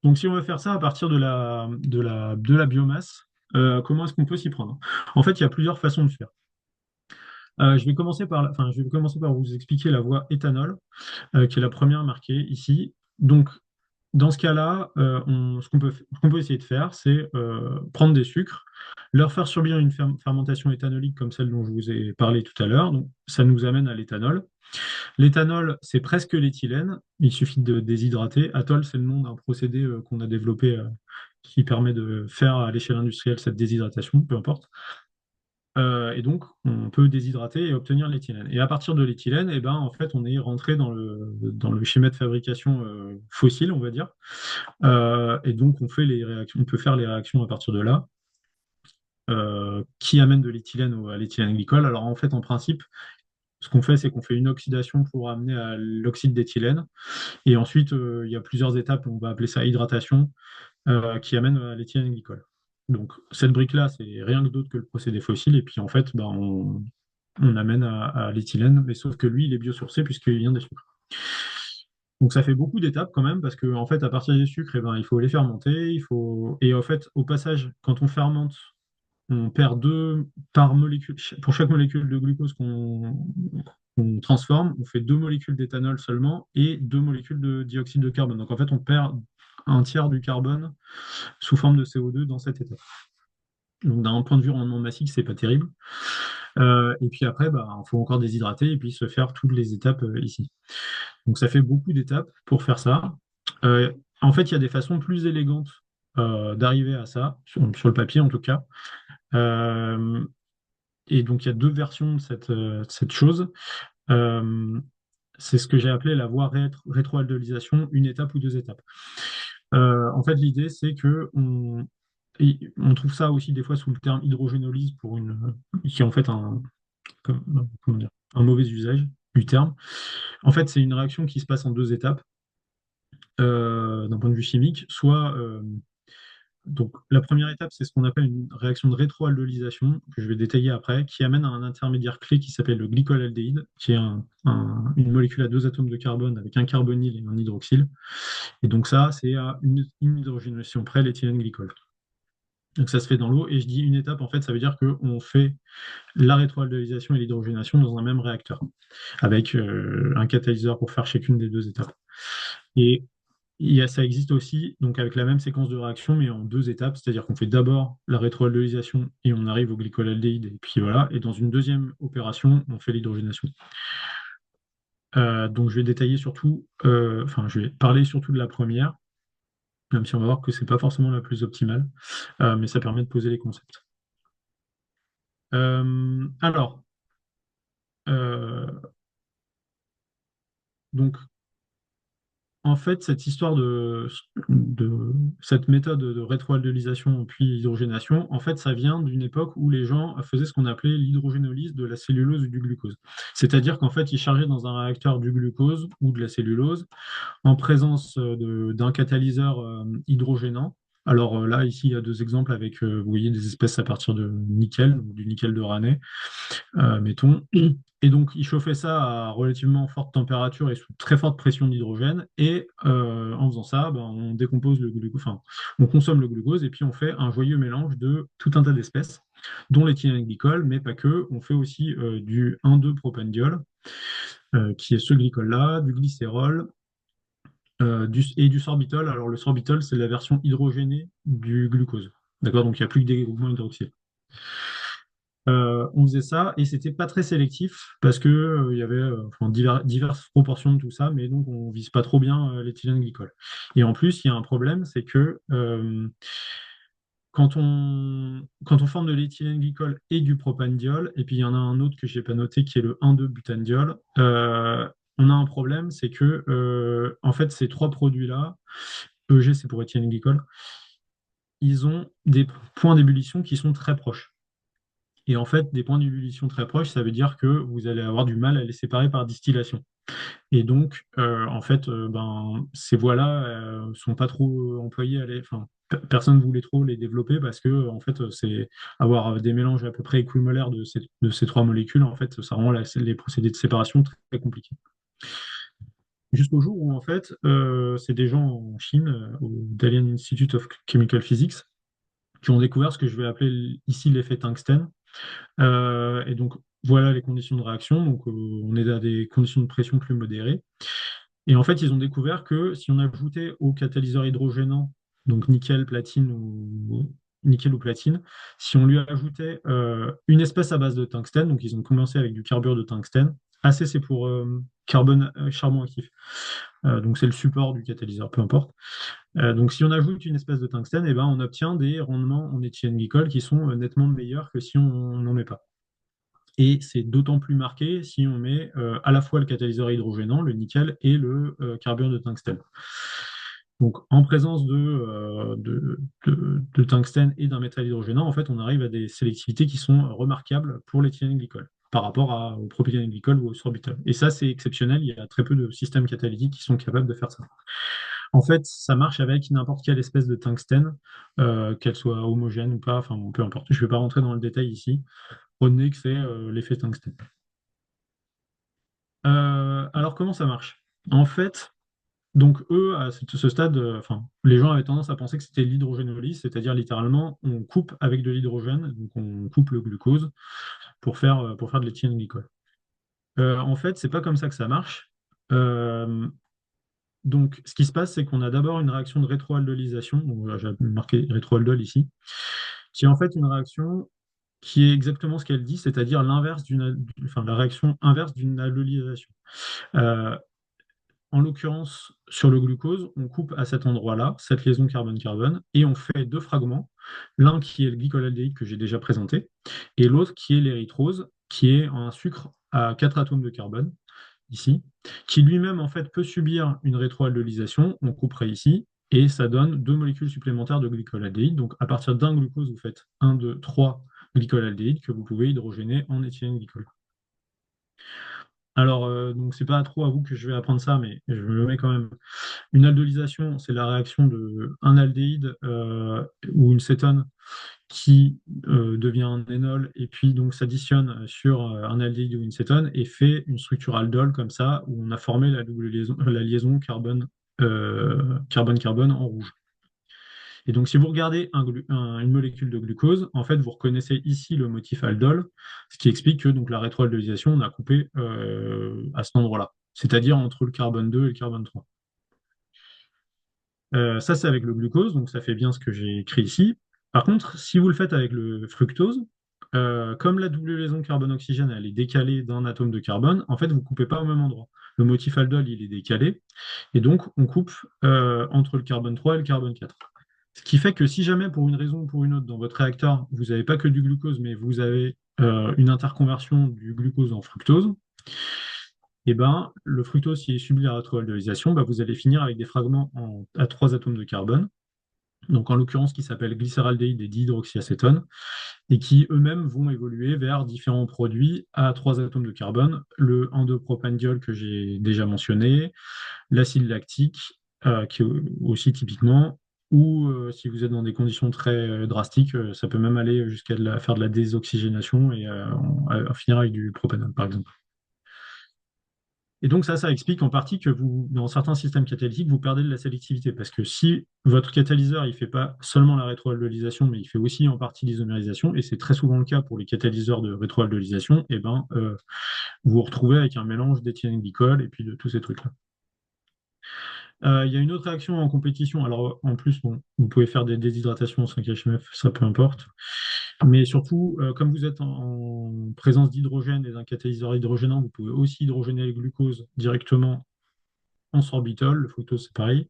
Donc si on veut faire ça à partir de la biomasse, comment est-ce qu'on peut s'y prendre? En fait, il y a plusieurs façons de faire. Je vais commencer par vous expliquer la voie éthanol, qui est la première marquée ici. Donc, dans ce cas-là, ce qu'on peut essayer de faire, c'est prendre des sucres, leur faire subir une fermentation éthanolique comme celle dont je vous ai parlé tout à l'heure. Donc, ça nous amène à l'éthanol. L'éthanol, c'est presque l'éthylène. Il suffit de déshydrater. Atol, c'est le nom d'un procédé qu'on a développé qui permet de faire à l'échelle industrielle cette déshydratation, peu importe. Et donc, on peut déshydrater et obtenir l'éthylène. Et à partir de l'éthylène, eh ben, en fait, on est rentré dans le schéma de fabrication fossile, on va dire. Et donc, on peut faire les réactions à partir de là, qui amènent de l'éthylène à l'éthylène glycol. Alors, en fait, en principe, ce qu'on fait, c'est qu'on fait une oxydation pour amener à l'oxyde d'éthylène. Et ensuite, il y a plusieurs étapes, on va appeler ça hydratation, qui amène à l'éthylène glycol. Donc, cette brique-là, c'est rien que d'autre que le procédé fossile. Et puis, en fait, ben, on amène à l'éthylène, mais sauf que lui, il est biosourcé puisqu'il vient des sucres. Donc ça fait beaucoup d'étapes quand même, parce que en fait, à partir des sucres, eh ben, il faut les fermenter, et en fait, au passage, quand on fermente, on perd deux par molécule. Pour chaque molécule de glucose qu'on transforme, on fait 2 molécules d'éthanol seulement et 2 molécules de dioxyde de carbone. Donc en fait, on perd un tiers du carbone sous forme de CO2 dans cette étape. Donc d'un point de vue rendement massif, c'est pas terrible. Et puis après, bah, il faut encore déshydrater et puis se faire toutes les étapes ici. Donc ça fait beaucoup d'étapes pour faire ça. En fait, il y a des façons plus élégantes d'arriver à ça, sur le papier en tout cas. Euh, et donc il y a deux versions de cette chose. Euh, c'est ce que j'ai appelé la voie rétroaldolisation, une étape ou deux étapes. En fait, l'idée, c'est que on trouve ça aussi des fois sous le terme hydrogénolyse qui est en fait comment dire, un mauvais usage du terme. En fait, c'est une réaction qui se passe en deux étapes, d'un point de vue chimique. Donc, la première étape, c'est ce qu'on appelle une réaction de rétroaldolysation, que je vais détailler après, qui amène à un intermédiaire clé qui s'appelle le glycolaldéhyde, qui est une molécule à deux atomes de carbone avec un carbonyle et un hydroxyle. Et donc ça, c'est à une hydrogénation près l'éthylène glycol. Donc ça se fait dans l'eau, et je dis une étape, en fait, ça veut dire qu'on fait la rétroaldolysation et l'hydrogénation dans un même réacteur, avec un catalyseur pour faire chacune des deux étapes. Et ça existe aussi donc avec la même séquence de réaction, mais en deux étapes, c'est-à-dire qu'on fait d'abord la rétroaldolysation et on arrive au glycolaldéhyde, et puis voilà, et dans une deuxième opération, on fait l'hydrogénation. Donc je vais détailler surtout, enfin je vais parler surtout de la première, même si on va voir que c'est pas forcément la plus optimale, mais ça permet de poser les concepts. Alors, euh, donc en fait, cette histoire de cette méthode de rétroaldolisation puis hydrogénation, en fait, ça vient d'une époque où les gens faisaient ce qu'on appelait l'hydrogénolyse de la cellulose ou du glucose. C'est-à-dire qu'en fait, ils chargeaient dans un réacteur du glucose ou de la cellulose en présence d'un catalyseur hydrogénant. Alors là, ici, il y a deux exemples avec, vous voyez, des espèces à partir de nickel, ou du nickel de Raney, mettons. Et donc, il chauffait ça à relativement forte température et sous très forte pression d'hydrogène. Et en faisant ça, ben, on décompose le glucose, enfin, on consomme le glucose et puis on fait un joyeux mélange de tout un tas d'espèces, dont l'éthylène glycol, mais pas que. On fait aussi du 1,2-propandiol, qui est ce glycol-là, du glycérol et du sorbitol. Alors, le sorbitol, c'est la version hydrogénée du glucose. D'accord? Donc, il n'y a plus que des groupements hydroxyles. On faisait ça et c'était pas très sélectif parce que il y avait enfin, diverses proportions de tout ça, mais donc on vise pas trop bien l'éthylène glycol. Et en plus, il y a un problème, c'est que quand on forme de l'éthylène glycol et du propandiol, et puis il y en a un autre que j'ai pas noté qui est le 1,2-butanediol, on a un problème, c'est que en fait ces trois produits-là, EG c'est pour éthylène glycol, ils ont des points d'ébullition qui sont très proches. Et en fait, des points d'ébullition très proches, ça veut dire que vous allez avoir du mal à les séparer par distillation. Et donc, en fait, ben, ces voies-là sont pas trop employées enfin, personne ne voulait trop les développer parce que, en fait, c'est avoir des mélanges à peu près équimolaires de ces trois molécules, en fait, ça rend les procédés de séparation très, très compliqués. Jusqu'au jour où, en fait, c'est des gens en Chine, au Dalian Institute of Chemical Physics, qui ont découvert ce que je vais appeler ici l'effet tungstène. Et donc, voilà les conditions de réaction. Donc, on est à des conditions de pression plus modérées. Et en fait, ils ont découvert que si on ajoutait au catalyseur hydrogénant, donc nickel ou platine, si on lui ajoutait une espèce à base de tungstène, donc ils ont commencé avec du carbure de tungstène. AC, c'est pour charbon actif. Donc c'est le support du catalyseur, peu importe. Donc si on ajoute une espèce de tungstène, eh ben, on obtient des rendements en éthylène glycol qui sont nettement meilleurs que si on n'en met pas. Et c'est d'autant plus marqué si on met à la fois le catalyseur hydrogénant, le nickel, et le carbure de tungstène. Donc, en présence de tungstène et d'un métal hydrogénant, en fait, on arrive à des sélectivités qui sont remarquables pour l'éthylène glycol par rapport au propylène glycol ou au sorbitol. Et ça, c'est exceptionnel. Il y a très peu de systèmes catalytiques qui sont capables de faire ça. En fait, ça marche avec n'importe quelle espèce de tungstène, qu'elle soit homogène ou pas, enfin bon, peu importe. Je ne vais pas rentrer dans le détail ici. Retenez que c'est l'effet tungstène. Alors, comment ça marche? En fait, donc eux, à ce stade, enfin, les gens avaient tendance à penser que c'était l'hydrogénolyse, c'est-à-dire littéralement, on coupe avec de l'hydrogène, donc on coupe le glucose pour faire de l'éthylène glycol. En fait, c'est pas comme ça que ça marche. Euh, donc, ce qui se passe, c'est qu'on a d'abord une réaction de rétroaldolysation, donc voilà, j'ai marqué rétroaldol ici, qui est en fait une réaction qui est exactement ce qu'elle dit, c'est-à-dire enfin, la réaction inverse d'une aldolysation. Euh, en l'occurrence, sur le glucose, on coupe à cet endroit-là, cette liaison carbone-carbone, et on fait deux fragments. L'un qui est le glycolaldéhyde que j'ai déjà présenté, et l'autre qui est l'érythrose, qui est un sucre à 4 atomes de carbone, ici, qui lui-même, en fait, peut subir une rétroaldolysation. On couperait ici, et ça donne deux molécules supplémentaires de glycolaldéhyde. Donc, à partir d'un glucose, vous faites un, 2, 3 glycolaldéhyde que vous pouvez hydrogéner en éthylène-glycol. Alors, donc c'est pas trop à vous que je vais apprendre ça, mais je me le mets quand même. Une aldolysation, c'est la réaction de un aldéhyde ou une cétone qui devient un énol et puis donc s'additionne sur un aldéhyde ou une cétone et fait une structure aldol comme ça où on a formé la double liaison, la liaison carbone-carbone en rouge. Et donc, si vous regardez une molécule de glucose, en fait, vous reconnaissez ici le motif aldol, ce qui explique que donc, la rétroaldolysation, on a coupé à cet endroit-là, c'est-à-dire entre le carbone 2 et le carbone 3. Ça, c'est avec le glucose, donc ça fait bien ce que j'ai écrit ici. Par contre, si vous le faites avec le fructose, comme la double liaison carbone-oxygène, elle est décalée d'un atome de carbone, en fait, vous ne coupez pas au même endroit. Le motif aldol, il est décalé, et donc on coupe entre le carbone 3 et le carbone 4. Ce qui fait que si jamais, pour une raison ou pour une autre, dans votre réacteur, vous n'avez pas que du glucose, mais vous avez une interconversion du glucose en fructose, et ben, le fructose, qui subit la rétroaldolysation, ben, vous allez finir avec des fragments à 3 atomes de carbone, donc en l'occurrence qui s'appellent glycéraldéhyde et dihydroxyacétone, et qui eux-mêmes vont évoluer vers différents produits à 3 atomes de carbone, le 1,2-propanediol que j'ai déjà mentionné, l'acide lactique, qui est aussi typiquement, ou si vous êtes dans des conditions très drastiques, ça peut même aller jusqu'à faire de la désoxygénation et finir avec du propanol, par exemple. Et donc ça explique en partie que vous, dans certains systèmes catalytiques, vous perdez de la sélectivité, parce que si votre catalyseur, il ne fait pas seulement la rétroaldolysation, mais il fait aussi en partie l'isomérisation, et c'est très souvent le cas pour les catalyseurs de rétroaldolysation, et ben, vous vous retrouvez avec un mélange d'éthylène-glycol et puis de tous ces trucs-là. Il y a une autre réaction en compétition. Alors, en plus, bon, vous pouvez faire des déshydratations en 5-HMF, ça peu importe. Mais surtout, comme vous êtes en présence d'hydrogène et d'un catalyseur hydrogénant, vous pouvez aussi hydrogéner le glucose directement en sorbitol. Le fructose, c'est pareil.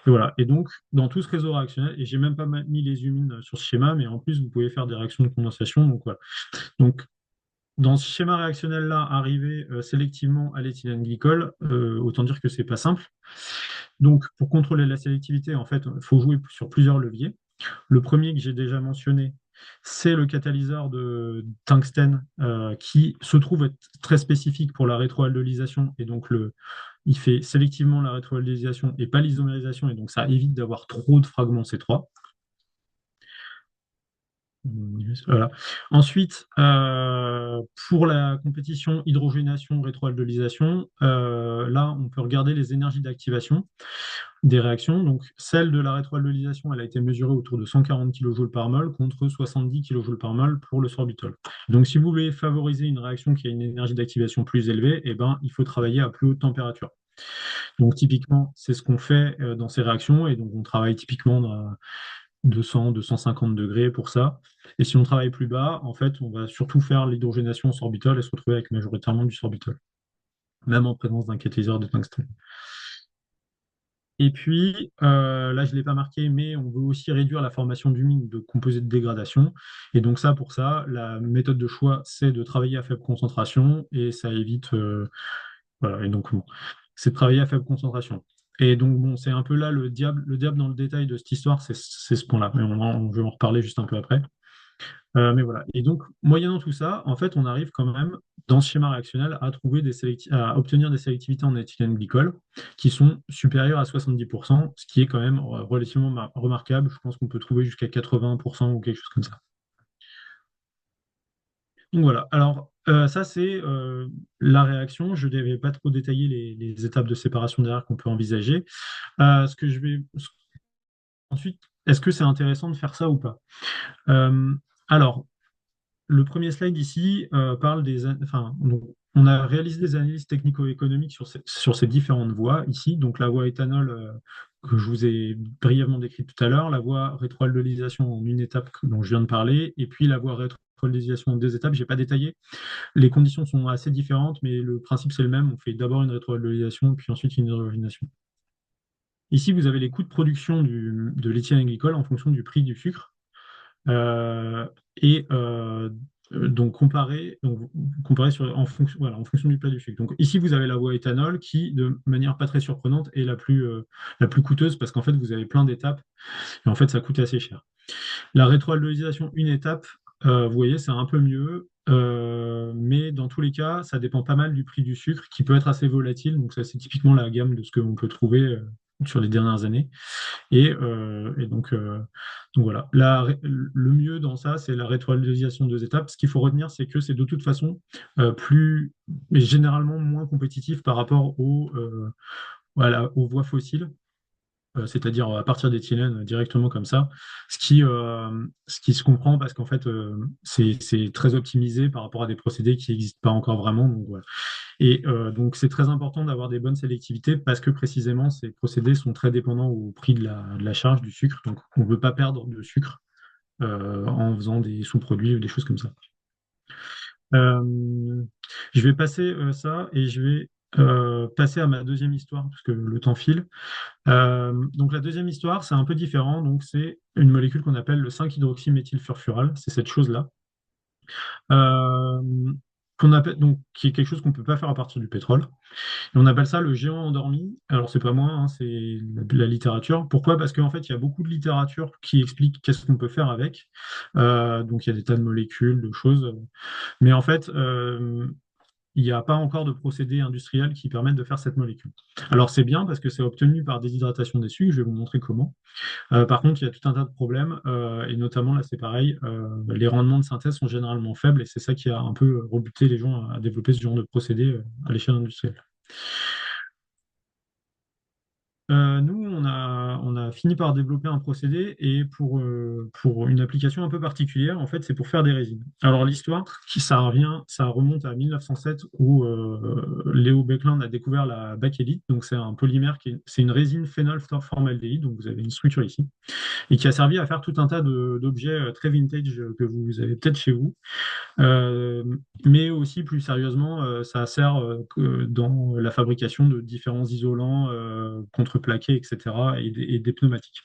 Et voilà. Et donc, dans tout ce réseau réactionnel, et j'ai même pas mis les humines sur ce schéma, mais en plus, vous pouvez faire des réactions de condensation. Donc, voilà. Donc, dans ce schéma réactionnel-là, arriver sélectivement à l'éthylène-glycol, autant dire que c'est pas simple. Donc, pour contrôler la sélectivité, en fait, il faut jouer sur plusieurs leviers. Le premier que j'ai déjà mentionné, c'est le catalyseur de tungstène qui se trouve être très spécifique pour la rétroaldolysation. Et donc, il fait sélectivement la rétroaldolysation et pas l'isomérisation. Et donc, ça évite d'avoir trop de fragments C3. Voilà. Ensuite, pour la compétition hydrogénation, rétroaldolysation, là, on peut regarder les énergies d'activation des réactions. Donc, celle de la rétroaldolysation, elle a été mesurée autour de 140 kJ par mol contre 70 kJ par mol pour le sorbitol. Donc, si vous voulez favoriser une réaction qui a une énergie d'activation plus élevée, eh ben, il faut travailler à plus haute température. Donc, typiquement, c'est ce qu'on fait dans ces réactions. Et donc, on travaille typiquement dans 200, 250 degrés pour ça. Et si on travaille plus bas, en fait, on va surtout faire l'hydrogénation en sorbitol et se retrouver avec majoritairement du sorbitol, même en présence d'un catalyseur de tungstène. Et puis, là, je ne l'ai pas marqué, mais on veut aussi réduire la formation d'humine de composés de dégradation. Et donc ça, pour ça, la méthode de choix, c'est de travailler à faible concentration et ça évite... voilà, et donc, bon, c'est de travailler à faible concentration. Et donc, bon, c'est un peu là le diable dans le détail de cette histoire, c'est ce point-là. Mais je vais en reparler juste un peu après. Mais voilà. Et donc, moyennant tout ça, en fait, on arrive quand même, dans ce schéma réactionnel, à trouver à obtenir des sélectivités en éthylène-glycol qui sont supérieures à 70%, ce qui est quand même relativement remarquable. Je pense qu'on peut trouver jusqu'à 80% ou quelque chose comme ça. Donc voilà. Alors, ça, c'est la réaction. Je ne vais pas trop détailler les étapes de séparation derrière qu'on peut envisager. Ce que je vais... Ensuite, est-ce que c'est intéressant de faire ça ou pas? Alors, le premier slide ici parle enfin, on a réalisé des analyses technico-économiques sur ces différentes voies ici. Donc la voie éthanol que je vous ai brièvement décrite tout à l'heure, la voie rétroaldolysation en une étape dont je viens de parler, et puis la voie rétroalysation en deux étapes. Je n'ai pas détaillé. Les conditions sont assez différentes, mais le principe, c'est le même. On fait d'abord une rétroalysation, puis ensuite une hydrogénation. Ici, vous avez les coûts de production de l'éthylène agricole en fonction du prix du sucre. Euh, et donc comparer en fonction, voilà, en fonction du plat du sucre. Donc ici, vous avez la voie éthanol qui, de manière pas très surprenante, est la plus coûteuse parce qu'en fait, vous avez plein d'étapes et en fait, ça coûte assez cher. La rétroaldolisation, une étape, vous voyez, c'est un peu mieux. Mais dans tous les cas, ça dépend pas mal du prix du sucre qui peut être assez volatile. Donc, ça, c'est typiquement la gamme de ce qu'on peut trouver sur les dernières années. Et donc voilà. Le mieux dans ça, c'est la rétroaldolisation de deux étapes. Ce qu'il faut retenir, c'est que c'est de toute façon mais généralement moins compétitif par rapport voilà, aux voies fossiles, c'est-à-dire à partir d'éthylène directement comme ça, ce qui se comprend parce qu'en fait, c'est très optimisé par rapport à des procédés qui n'existent pas encore vraiment. Donc, voilà. Et donc, c'est très important d'avoir des bonnes sélectivités parce que précisément, ces procédés sont très dépendants au prix de la charge du sucre. Donc, on ne veut pas perdre de sucre en faisant des sous-produits ou des choses comme ça. Euh, je vais passer ça et je vais passer à ma deuxième histoire parce que le temps file. Donc la deuxième histoire, c'est un peu différent. Donc c'est une molécule qu'on appelle le 5-hydroxyméthylfurfural. C'est cette chose-là. Euh, qui est quelque chose qu'on ne peut pas faire à partir du pétrole. Et on appelle ça le géant endormi. Alors c'est pas moi, hein, c'est la littérature. Pourquoi? Parce qu'en fait, il y a beaucoup de littérature qui explique qu'est-ce qu'on peut faire avec. Donc il y a des tas de molécules, de choses. Mais en fait, il n'y a pas encore de procédé industriel qui permette de faire cette molécule. Alors c'est bien parce que c'est obtenu par déshydratation des sucres, je vais vous montrer comment. Par contre, il y a tout un tas de problèmes, et notamment là c'est pareil, les rendements de synthèse sont généralement faibles et c'est ça qui a un peu rebuté les gens à développer ce genre de procédé à l'échelle industrielle. Nous, on a fini par développer un procédé et pour une application un peu particulière, en fait, c'est pour faire des résines. Alors l'histoire, ça remonte à 1907 où Léo Baekeland a découvert la bakélite. Donc c'est un polymère c'est une résine phénylphtormaldéhyde. Donc vous avez une structure ici et qui a servi à faire tout un tas d'objets très vintage que vous avez peut-être chez vous. Euh, mais aussi, plus sérieusement, ça sert dans la fabrication de différents isolants contreplaqués, etc., et des pneumatiques.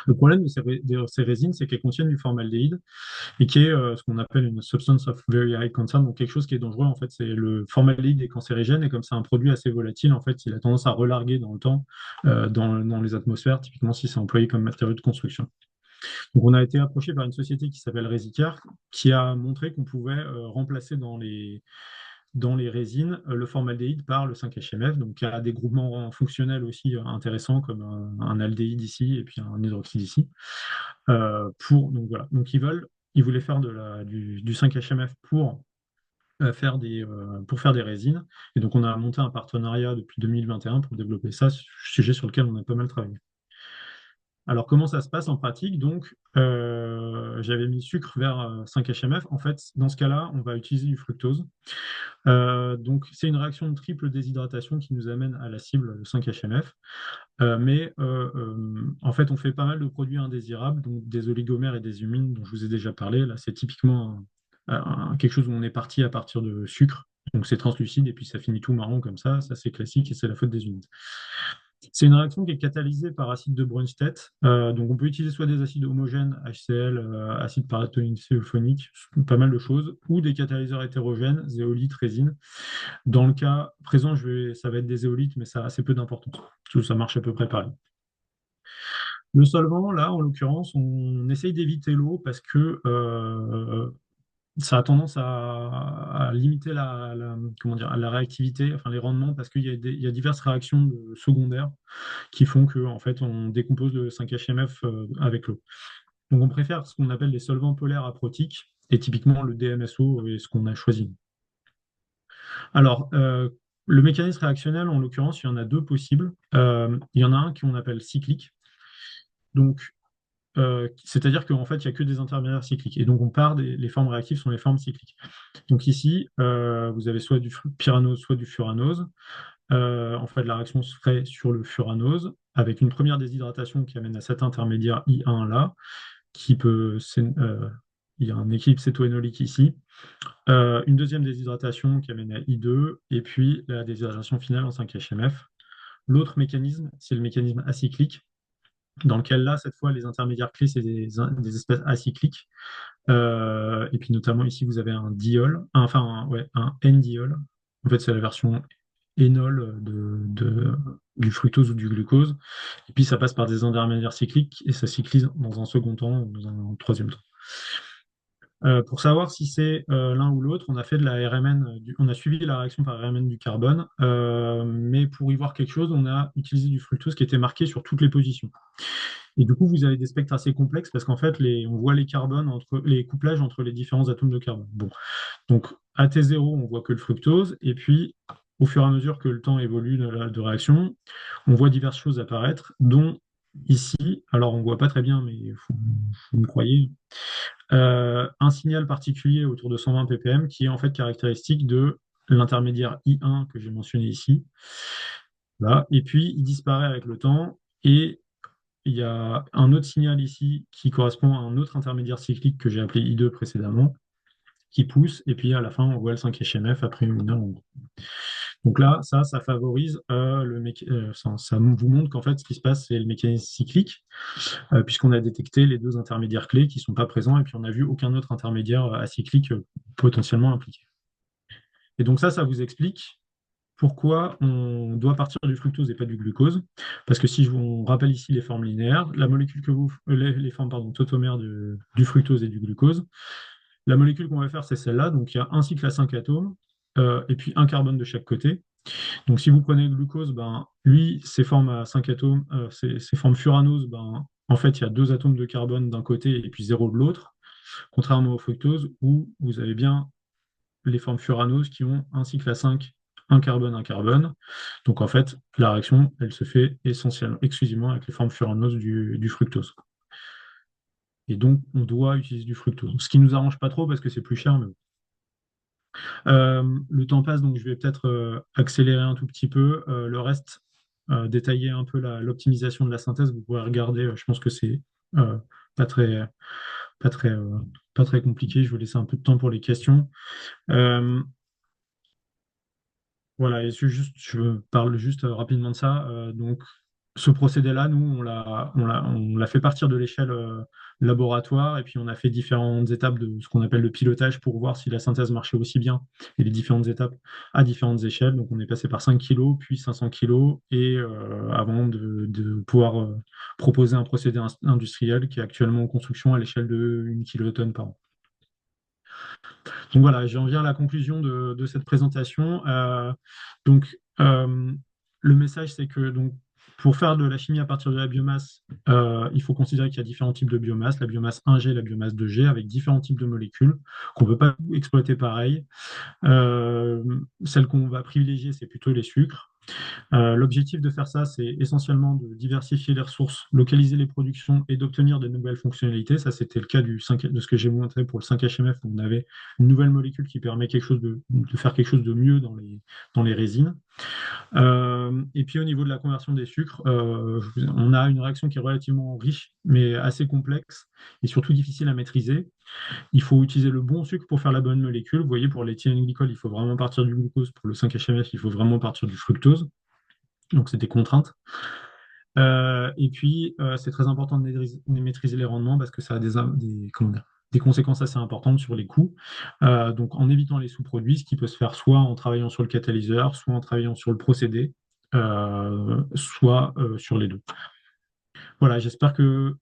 Le problème de ces résines, c'est qu'elles contiennent du formaldéhyde et qui est ce qu'on appelle une substance of very high concern, donc quelque chose qui est dangereux. En fait, c'est le formaldéhyde est cancérigène et comme c'est un produit assez volatile, en fait, il a tendance à relarguer dans le temps dans les atmosphères, typiquement si c'est employé comme matériau de construction. Donc, on a été approché par une société qui s'appelle Resicare, qui a montré qu'on pouvait remplacer dans les résines le formaldéhyde par le 5-HMF. Donc, il y a des groupements fonctionnels aussi intéressants comme un aldéhyde ici et puis un hydroxyde ici. Donc, voilà. Donc, ils voulaient faire du 5-HMF pour faire des résines. Et donc, on a monté un partenariat depuis 2021 pour développer ça, sujet sur lequel on a pas mal travaillé. Alors, comment ça se passe en pratique? Donc, j'avais mis sucre vers 5-HMF. En fait, dans ce cas-là, on va utiliser du fructose. Donc, c'est une réaction de triple déshydratation qui nous amène à la cible, le 5-HMF. En fait, on fait pas mal de produits indésirables, donc des oligomères et des humines dont je vous ai déjà parlé. Là, c'est typiquement quelque chose où on est parti à partir de sucre. Donc, c'est translucide et puis ça finit tout marron comme ça. Ça, c'est classique et c'est la faute des humines. C'est une réaction qui est catalysée par acide de Brunstedt. Donc, on peut utiliser soit des acides homogènes, HCl, acide paratonylique sulfonique, pas mal de choses, ou des catalyseurs hétérogènes, zéolite, résine. Dans le cas présent, ça va être des zéolites, mais ça a assez peu d'importance. Ça marche à peu près pareil. Le solvant, là, en l'occurrence, on essaye d'éviter l'eau parce que ça a tendance à limiter comment dire, la réactivité, enfin les rendements, parce qu'il y a diverses réactions secondaires qui font que en fait, on décompose le 5-HMF avec l'eau. Donc on préfère ce qu'on appelle les solvants polaires aprotiques, et typiquement le DMSO est ce qu'on a choisi. Alors, le mécanisme réactionnel, en l'occurrence, il y en a deux possibles. Il y en a un qu'on appelle cyclique. Donc, c'est-à-dire qu'en fait, il n'y a que des intermédiaires cycliques. Et donc, les formes réactives sont les formes cycliques. Donc ici, vous avez soit du pyranose, soit du furanose. En fait, la réaction se ferait sur le furanose, avec une première déshydratation qui amène à cet intermédiaire I1 là, qui peut il y a un équilibre cétoénolique ici. Une deuxième déshydratation qui amène à I2, et puis la déshydratation finale en 5-HMF. L'autre mécanisme, c'est le mécanisme acyclique, dans lequel là, cette fois, les intermédiaires clés, c'est des espèces acycliques. Et puis notamment ici, vous avez un diol, ouais, un N-diol. En fait, c'est la version énol du fructose ou du glucose. Et puis ça passe par des intermédiaires cycliques et ça cyclise dans un second temps ou dans un troisième temps. Pour savoir si c'est l'un ou l'autre, on a fait de la RMN, on a suivi la réaction par RMN du carbone, mais pour y voir quelque chose, on a utilisé du fructose qui était marqué sur toutes les positions. Et du coup, vous avez des spectres assez complexes parce qu'en fait, on voit les carbones les couplages entre les différents atomes de carbone. Bon, donc à T0, on voit que le fructose, et puis au fur et à mesure que le temps évolue de réaction, on voit diverses choses apparaître, dont ici, alors on ne voit pas très bien, mais vous me croyez, un signal particulier autour de 120 ppm qui est en fait caractéristique de l'intermédiaire I1 que j'ai mentionné ici. Là. Et puis, il disparaît avec le temps et il y a un autre signal ici qui correspond à un autre intermédiaire cyclique que j'ai appelé I2 précédemment, qui pousse, et puis à la fin, on voit le 5-HMF après une heure. Donc là, ça favorise ça vous montre qu'en fait, ce qui se passe, c'est le mécanisme cyclique, puisqu'on a détecté les deux intermédiaires clés qui ne sont pas présents, et puis on n'a vu aucun autre intermédiaire acyclique potentiellement impliqué. Et donc ça vous explique pourquoi on doit partir du fructose et pas du glucose. Parce que si on rappelle ici les formes linéaires, la molécule les formes tautomères du fructose et du glucose, la molécule qu'on va faire, c'est celle-là. Donc il y a un cycle à 5 atomes et puis un carbone de chaque côté. Donc si vous prenez le glucose, ben, lui, ses formes à 5 atomes, ses formes furanoses, ben, en fait, il y a 2 atomes de carbone d'un côté et puis zéro de l'autre, contrairement au fructose où vous avez bien les formes furanoses qui ont un cycle à 5, un carbone, un carbone. Donc en fait, la réaction, elle se fait essentiellement, exclusivement avec les formes furanoses du fructose. Et donc, on doit utiliser du fructose. Ce qui ne nous arrange pas trop parce que c'est plus cher, mais bon. Le temps passe, donc je vais peut-être accélérer un tout petit peu. Le reste, détailler un peu l'optimisation de la synthèse, vous pourrez regarder. Je pense que c'est euh, pas très, pas très, euh, pas très compliqué. Je vais laisser un peu de temps pour les questions. Euh, Voilà, et je parle juste rapidement de ça. Donc, ce procédé-là, nous, on l'a fait partir de l'échelle laboratoire et puis on a fait différentes étapes de ce qu'on appelle le pilotage pour voir si la synthèse marchait aussi bien et les différentes étapes à différentes échelles. Donc, on est passé par 5 kilos, puis 500 kilos et avant de pouvoir proposer un procédé industriel qui est actuellement en construction à l'échelle de 1 kilotonne par an. Donc voilà, j'en viens à la conclusion de cette présentation. Donc, le message, c'est que donc, pour faire de la chimie à partir de la biomasse, il faut considérer qu'il y a différents types de biomasse, la biomasse 1G, la biomasse 2G, avec différents types de molécules qu'on ne peut pas exploiter pareil. Celles qu'on va privilégier, c'est plutôt les sucres. L'objectif de faire ça, c'est essentiellement de diversifier les ressources, localiser les productions et d'obtenir de nouvelles fonctionnalités. Ça, c'était le cas de ce que j'ai montré pour le 5-HMF, où on avait une nouvelle molécule qui permet de faire quelque chose de mieux dans les résines. Et puis au niveau de la conversion des sucres, on a une réaction qui est relativement riche, mais assez complexe et surtout difficile à maîtriser. Il faut utiliser le bon sucre pour faire la bonne molécule. Vous voyez, pour l'éthylène-glycol, il faut vraiment partir du glucose. Pour le 5-HMF, il faut vraiment partir du fructose. Donc, c'est des contraintes. Et puis, c'est très important de maîtriser les rendements parce que ça a des conséquences assez importantes sur les coûts. Donc, en évitant les sous-produits, ce qui peut se faire soit en travaillant sur le catalyseur, soit en travaillant sur le procédé, soit sur les deux. Voilà, j'espère que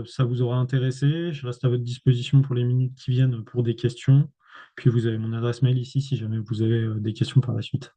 ça vous aura intéressé. Je reste à votre disposition pour les minutes qui viennent pour des questions. Puis vous avez mon adresse mail ici si jamais vous avez des questions par la suite.